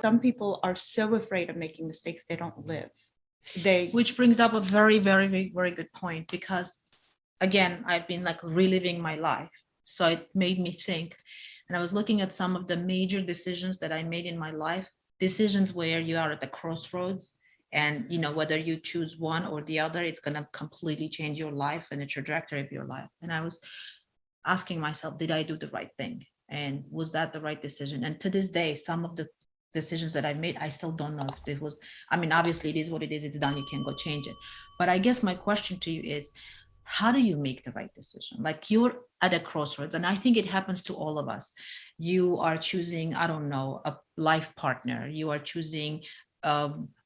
some people are so afraid of making mistakes, they don't live. Which brings up a very, very, very, very good point, because again, I've been like reliving my life. So it made me think, and I was looking at some of the major decisions that I made in my life, decisions where you are at the crossroads, and whether you choose one or the other, it's going to completely change your life and the trajectory of your life. And I was asking myself, did I do the right thing? And was that the right decision? And to this day, some of the decisions that I made, I still don't know if it was, obviously it is what it is, it's done, you can't go change it. But I guess my question to you is, how do you make the right decision? Like, you're at a crossroads, and I think it happens to all of us. You are choosing, I don't know, a life partner. You are choosing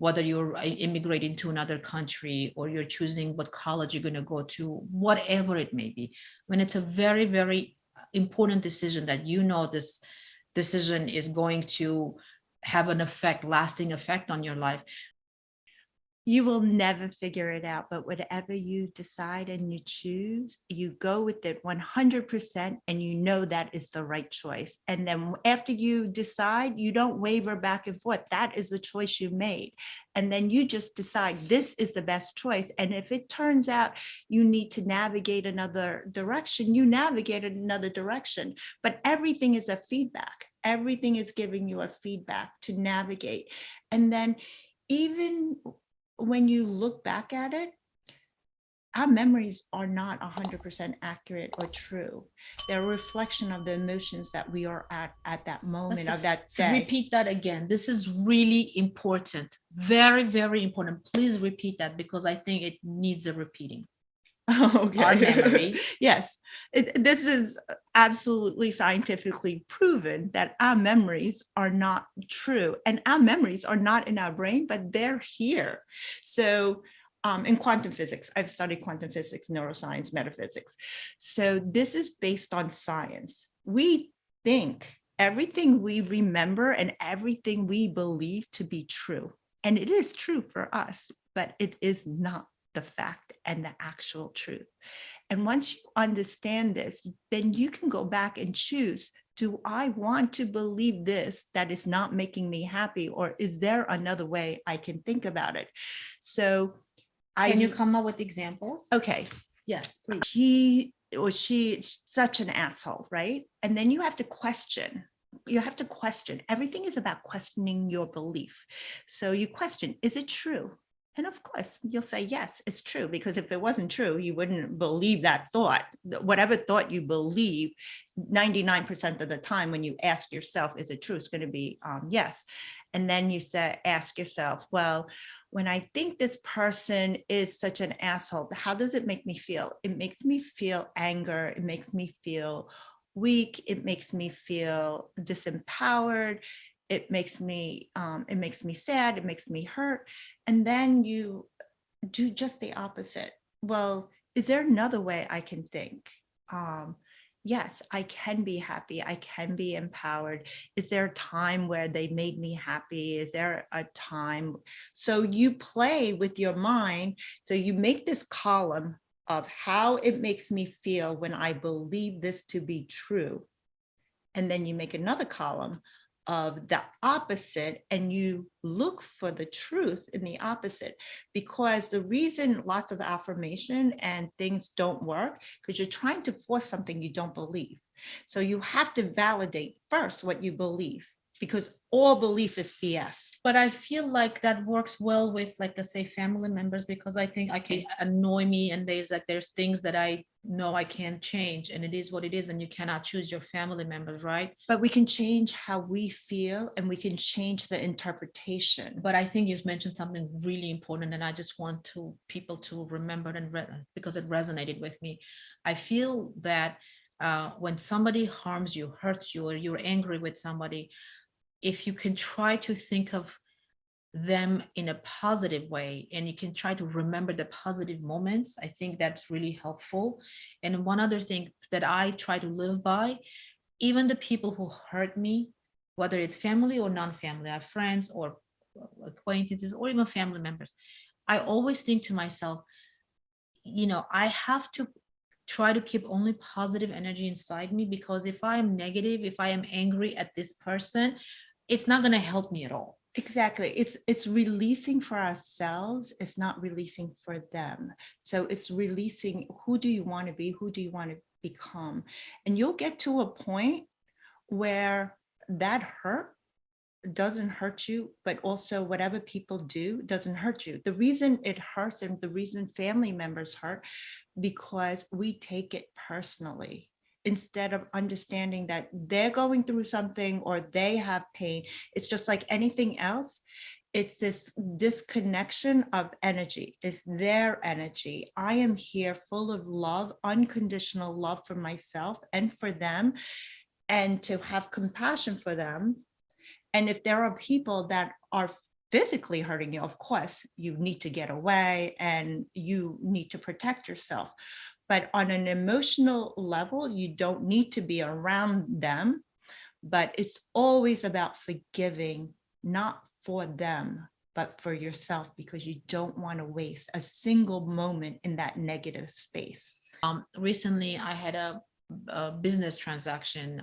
whether you're immigrating to another country, or you're choosing what college you're going to go to, whatever it may be. When it's a very, very important decision that this decision is going to have an effect, lasting effect on your life. You will never figure it out, but whatever you decide and you choose, you go with it 100%, and you know that is the right choice. And then after you decide, you don't waver back and forth. That is the choice you made. And then you just decide this is the best choice. And if it turns out you need to navigate another direction, you navigate in another direction. But everything is a feedback. Everything is giving you a feedback to navigate. And then even when you look back at it, our memories are not 100% accurate or true. They're a reflection of the emotions that we are at that moment of that day. Repeat that again. This is really important. Very, very important. Please repeat that, because I think it needs a repeating. Okay. Our memories. Yes. This is absolutely scientifically proven that our memories are not true, and our memories are not in our brain, but they're here. So in quantum physics, I've studied quantum physics, neuroscience, metaphysics. So this is based on science. We think everything we remember and everything we believe to be true, and it is true for us, but it is not the fact and the actual truth. And once you understand this, then you can go back and choose, do I want to believe this that is not making me happy, or is there another way I can think about it? So can you come up with examples? Okay. Yes, please. He or she is such an asshole, right? And then you have to question. Everything is about questioning your belief. So you question, is it true? And of course, you'll say, yes, it's true, because if it wasn't true, you wouldn't believe that thought. Whatever thought you believe, 99% of the time when you ask yourself, is it true? It's going to be yes. And then you ask yourself, well, when I think this person is such an asshole, how does it make me feel? It makes me feel anger. It makes me feel weak. It makes me feel disempowered. It makes me sad. It makes me hurt. And then you do just the opposite. Well, is there another way I can think? Yes, I can be happy. I can be empowered. Is there a time where they made me happy? Is there a time? So you play with your mind. So you make this column of how it makes me feel when I believe this to be true. And then you make another column of the opposite, and you look for the truth in the opposite. Because the reason lots of affirmation and things don't work, because you're trying to force something you don't believe. So you have to validate first what you believe, because all belief is BS. But I feel like that works well with, like, let's say, family members, because I think I can annoy me, and there's things that I know I can't change, and it is what it is, and you cannot choose your family members, right? But we can change how we feel, and we can change the interpretation. But I think you've mentioned something really important, and I just want people to remember, and because it resonated with me. I feel that when somebody harms you, hurts you, or you're angry with somebody, if you can try to think of them in a positive way, and you can try to remember the positive moments, I think that's really helpful. And one other thing that I try to live by, even the people who hurt me, whether it's family or non-family, I have friends or acquaintances or even family members, I always think to myself, I have to try to keep only positive energy inside me, because if I am negative, if I am angry at this person, it's not going to help me at all. Exactly. It's releasing for ourselves. It's not releasing for them. So it's releasing, who do you want to be? Who do you want to become? And you'll get to a point where that hurt doesn't hurt you, but also whatever people do doesn't hurt you. The reason it hurts and the reason family members hurt, because we take it personally instead of understanding that they're going through something or they have pain. It's just like anything else. It's this disconnection of energy. It's their energy. I am here full of love, unconditional love for myself and for them, and to have compassion for them. And if there are people that are physically hurting you, of course, you need to get away and you need to protect yourself. But on an emotional level, you don't need to be around them. But it's always about forgiving, not for them, but for yourself, because you don't want to waste a single moment in that negative space. Recently, I had a business transaction.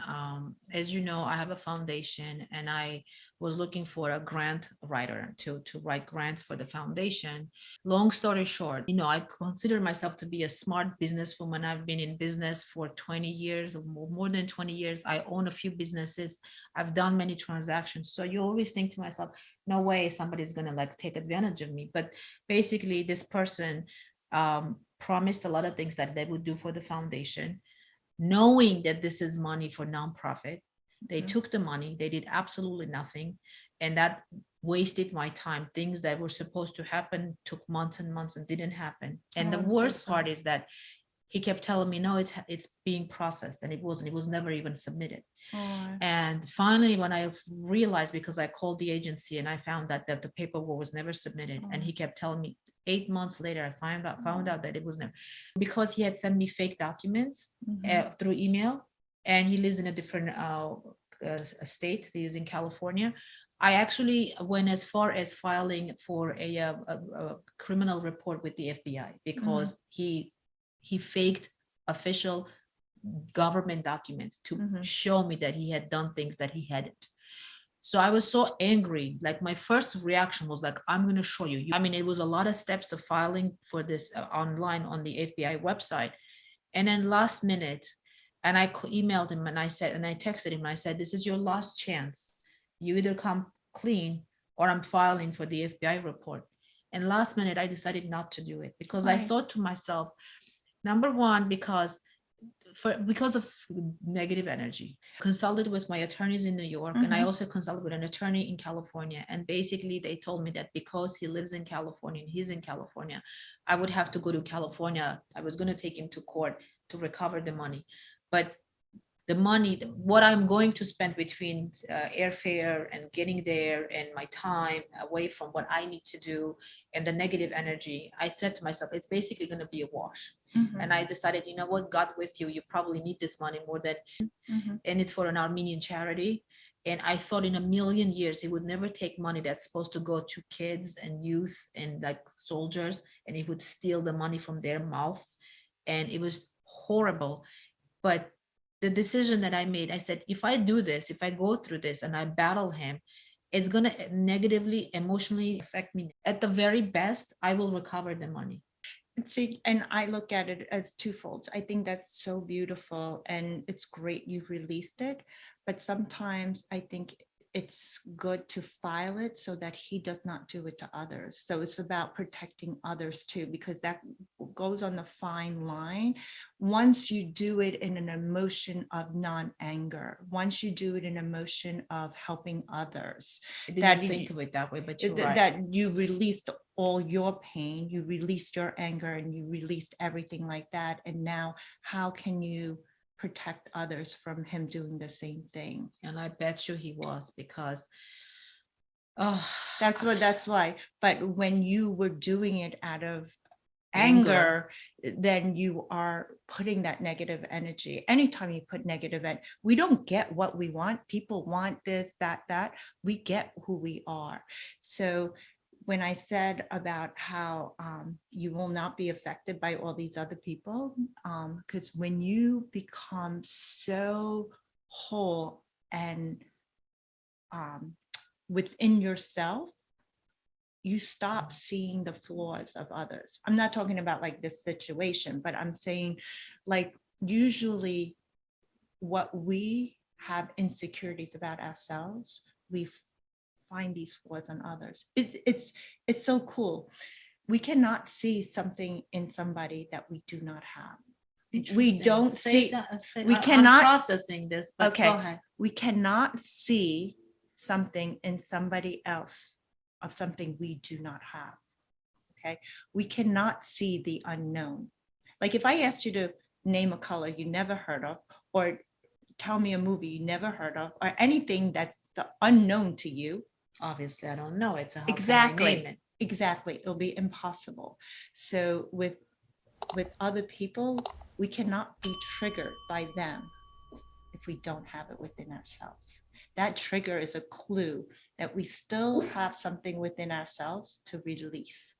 As you know, I have a foundation and I was looking for a grant writer to write grants for the foundation. Long story short, I consider myself to be a smart businesswoman. I've been in business for 20 years or more than 20 years. I own a few businesses. I've done many transactions. So you always think to myself, no way somebody's going to like take advantage of me. But basically this person promised a lot of things that they would do for the foundation, knowing that this is money for nonprofit. They took the money, they did absolutely nothing, and that wasted my time. Things that were supposed to happen took months and months and didn't happen. And the worst part is that he kept telling me, no, it's being processed, and it wasn't. It was never even submitted. And finally, when I realized, because I called the agency and I found that the paperwork was never submitted, and he kept telling me 8 months later, I found out that it was never, because he had sent me fake documents through email, and he lives in a different state. He is in California. I actually went as far as filing for a criminal report with the FBI because he faked official government documents to show me that he had done things that he hadn't. So I was so angry. Like my first reaction was like, I'm going to show you. I mean, it was a lot of steps of filing for this online on the FBI website. And then last minute, and I emailed him and I texted him and I said, this is your last chance. You either come clean or I'm filing for the FBI report. And last minute, I decided not to do it because I thought to myself, number one, because of negative energy. Consulted with my attorneys in New York, and I also consulted with an attorney in California. And basically they told me that because he lives in California and he's in California, I would have to go to California. I was going to take him to court to recover the money. But the money, what I'm going to spend between airfare and getting there and my time away from what I need to do and the negative energy, I said to myself, it's basically going to be a wash. And I decided, you know what, God with you, you probably need this money more than, and it's for an Armenian charity. And I thought in a million years, he would never take money that's supposed to go to kids and youth and like soldiers, and he would steal the money from their mouths. And it was horrible. But the decision that I made, I said, if I do this, if I go through this and I battle him, it's going to negatively, emotionally affect me. At the very best, I will recover the money. See, and I look at it as twofold. I think that's so beautiful and it's great you've released it. But sometimes I think it's good to file it so that he does not do it to others. So it's about protecting others too, because that goes on the fine line. Once you do it in an emotion of non-anger, once you do it in emotion of helping others, I didn't think of it that way, but you're right. That you released all your pain, you released your anger, and you released everything like that. And now how can you protect others from him doing the same thing? And I bet you he was, because that's why. But when you were doing it out of anger, then you are putting that negative energy. Anytime you put negative we don't get what we want. People want this, that. We get who we are. So when I said about how you will not be affected by all these other people, because when you become so whole and within yourself, you stop seeing the flaws of others. I'm not talking about like this situation, but I'm saying like usually what we have insecurities about ourselves, we find these flaws in others. It's so cool. We cannot see something in somebody that we do not have. We Interesting. don't Say see, that, say- we I'm cannot- processing this, but Okay. go ahead. we cannot see something in somebody else of something we do not have. Okay. We cannot see the unknown. Like if I asked you to name a color you never heard of, or tell me a movie you never heard of, or anything that's the unknown to you. Obviously, I don't know it, so how can I Exactly. name it? Exactly. It'll be impossible. So with other people, we cannot be triggered by them if we don't have it within ourselves. That trigger is a clue that we still have something within ourselves to release.